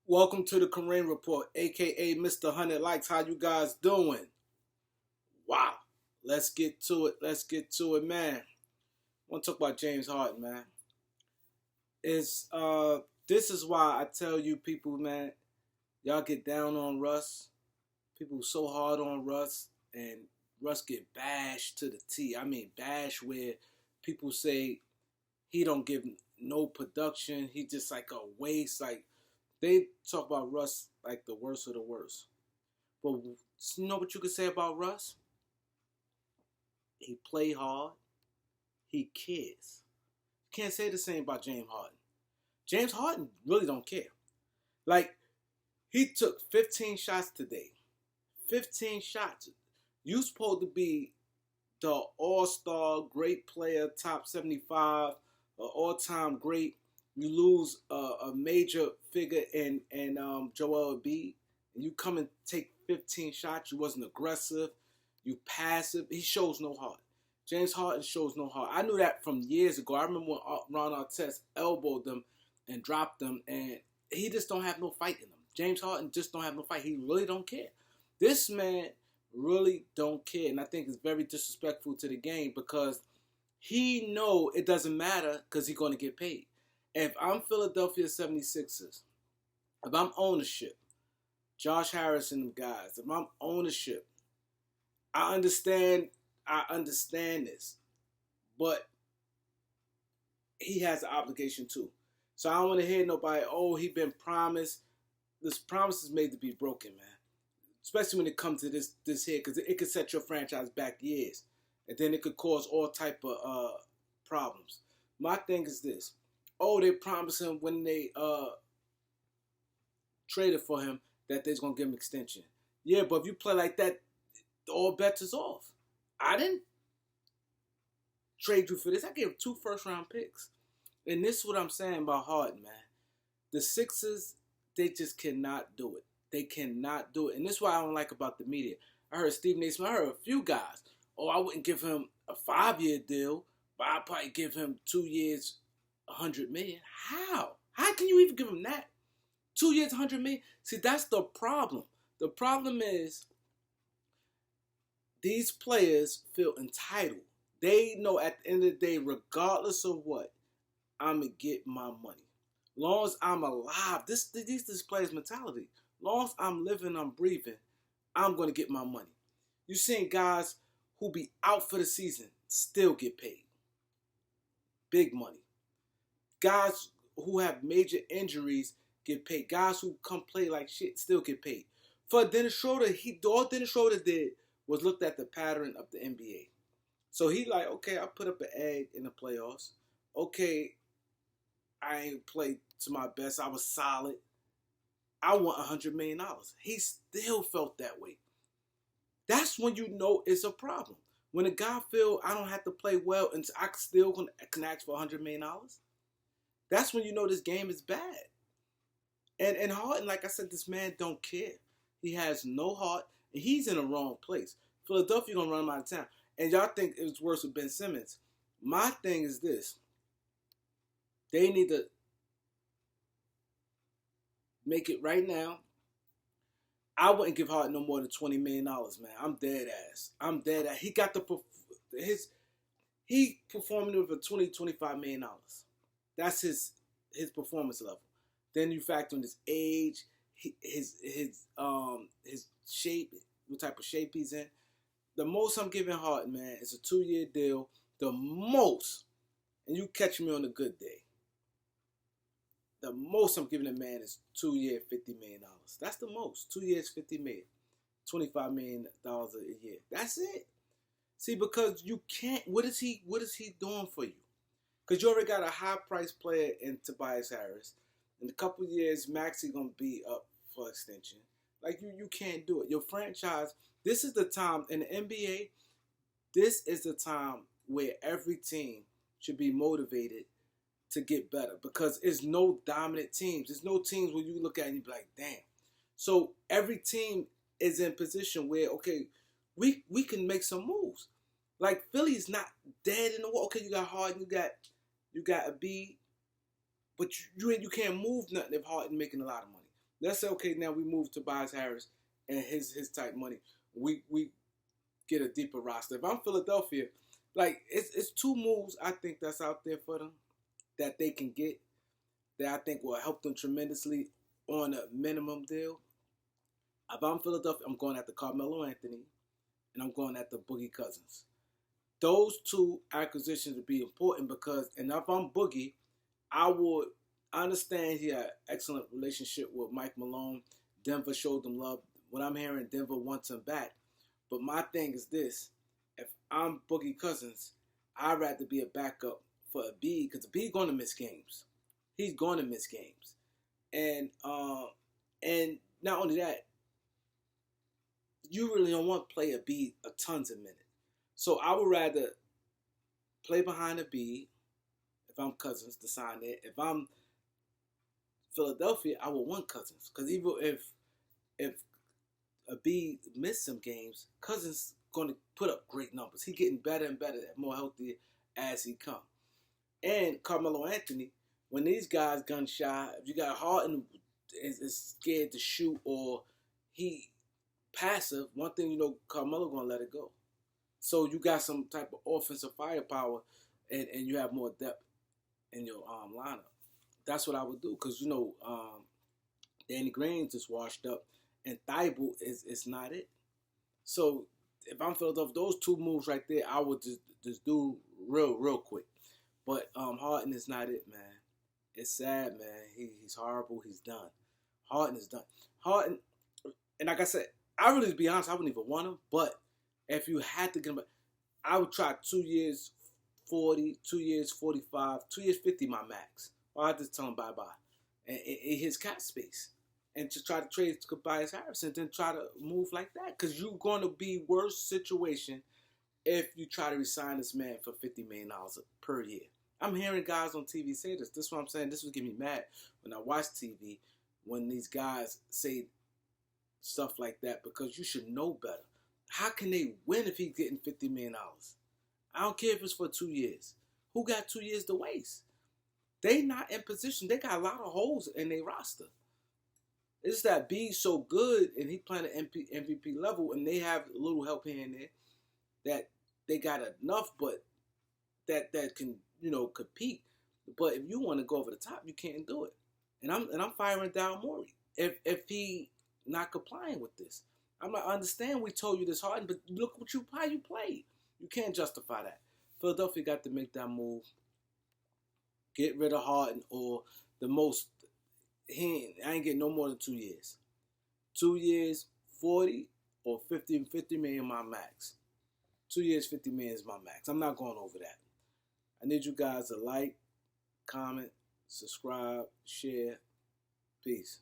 Welcome to the Kareem Report, aka Mr. 100 Likes. How you guys doing? Wow. Let's get to it. Let's get to it, man. I want to talk about James Harden, man. It's this is why I tell you people, man, y'all get down on Russ. People so hard on Russ, and Russ get bashed to the T. I mean bashed where people say he don't give no production. He just like a waste. Like they talk about Russ like the worst of the worst. But you know what you could say about Russ? He play hard. He cares. You can't say the same about James Harden. James Harden really don't care. Like he took 15 shots today. 15 shots. You supposed to be the all-star, great player, top 75, all-time great. You lose a major figure in Joel Embiid, and you come and take 15 shots. You wasn't aggressive. You passive. He shows no heart. James Harden shows no heart. I knew that from years ago. I remember when Ron Artest elbowed them and dropped them, and he just don't have no fight in him. James Harden just don't have no fight. He really don't care. This man really don't care, and I think it's very disrespectful to the game because he know it doesn't matter because he's going to get paid. If I'm Philadelphia 76ers, if I'm ownership, Josh Harris and them guys, if I'm ownership, I understand this, but he has an obligation too. So I don't want to hear nobody, oh, he been promised. This promise is made to be broken, man. Especially when it comes to this here, because it could set your franchise back years, and then it could cause all type of problems. My thing is this: oh, they promised him when they traded for him that they're gonna give him extension. Yeah, but if you play like that, all bets is off. I didn't trade you for this. I gave 2 first-round picks, and this is what I'm saying about Harden, man. The Sixers, they just cannot do it. They cannot do it. And this is what I don't like about the media. I heard Stephen A. Smith, I heard a few guys. Oh, I wouldn't give him a 5-year deal, but I'd probably give him 2 years, $100 million. How? How can you even give him that? 2 years, $100 million? See, that's the problem. The problem is these players feel entitled. They know at the end of the day, regardless of what, I'm going to get my money. Long as I'm alive, this players' mentality. Long as I'm living, I'm breathing, I'm going to get my money. You're seeing guys who be out for the season still get paid. Big money. Guys who have major injuries get paid. Guys who come play like shit still get paid. For Dennis Schroeder, all Dennis Schroeder did was looked at the pattern of the NBA. So he like, okay, I put up an egg in the playoffs. Okay, I ain't played to my best. I was solid. I want $100 million. He still felt that way. That's when you know it's a problem. When a guy feel I don't have to play well and I still can ask for $100 million, that's when you know this game is bad. And Harden, like I said, this man don't care. He has no heart, and he's in the wrong place. Philadelphia gonna run him out of town. And y'all think it was worse with Ben Simmons. My thing is this. They need to make it right now. I wouldn't give Harden no more than $20 million, man. I'm dead ass. He got he performing with a $25 million. That's his performance level. Then you factor in his age, his shape, what type of shape he's in. The most I'm giving Harden, man, is a 2-year deal. The most, and you catch me on a good day. The most I'm giving a man is 2 years, $50 million. That's the most. 2 years, $50 million. $25 million a year. That's it. See, because you can't. What is he doing for you? Because you already got a high price player in Tobias Harris. In a couple of years, Maxey gonna be up for extension. Like you can't do it. Your franchise. This is the time in the NBA. This is the time where every team should be motivated to get better because it's no dominant teams. There's no teams where you look at and you be like, damn. So every team is in position where, okay, we can make some moves. Like Philly's not dead in the wall. Okay, you got Harden, you got a B, but you can't move nothing if Harden making a lot of money. Let's say, okay, now we move Tobias Harris and his type money. We get a deeper roster. If I'm Philadelphia, like it's two moves I think that's out there for them that they can get that I think will help them tremendously on a minimum deal. If I'm Philadelphia, I'm going after Carmelo Anthony and I'm going after Boogie Cousins. Those two acquisitions would be important because, and if I'm Boogie, I understand he had an excellent relationship with Mike Malone. Denver showed him love. What I'm hearing, Denver wants him back. But my thing is this: if I'm Boogie Cousins, I'd rather be a backup for a B because B going to miss games. He's going to miss games, and not only that, you really don't want to play a B a tons of minutes. So I would rather play behind a B if I'm Cousins to sign it. If I'm Philadelphia, I would want Cousins because even if a B missed some games, Cousins going to put up great numbers. He getting better and better, more healthy as he come. And Carmelo Anthony, when these guys gun shy, if you got Harden is scared to shoot or he passive, one thing you know, Carmelo gonna let it go. So you got some type of offensive firepower, and you have more depth in your lineup. That's what I would do because Danny Green's just washed up, and Thibault is not it. So if I'm Philadelphia, those two moves right there, I would just do real quick. But Harden is not it, man. It's sad, man. He's horrible. He's done. Harden is done. Harden, and like I said, I really, to be honest, I wouldn't even want him. But if you had to get him, I would try 2 years 40, 2 years 45, 2 years 50, my max. Or I just tell him bye-bye. And in his cap space. And to try to trade Tobias Harris and then try to move like that. Because you're going to be worse situation if you try to resign this man for $50 million per year. I'm hearing guys on TV say this. This is what I'm saying. This would get me mad when I watch TV when these guys say stuff like that because you should know better. How can they win if he's getting $50 million? I don't care if it's for 2 years. Who got 2 years to waste? They not in position. They got a lot of holes in their roster. It's that B's so good and he playing at MVP level and they have a little help here and there that they got enough, but that can compete. But if you want to go over the top, you can't do it. And I'm firing down Morey if he not complying with this. I understand we told you this Harden, but look how you played. You can't justify that. Philadelphia got to make that move. Get rid of Harden or the most. I ain't getting no more than 2 years. 2 years, 40 or 50 million my max. 2 years, 50 million is my max. I'm not going over that. I need you guys to like, comment, subscribe, share. Peace.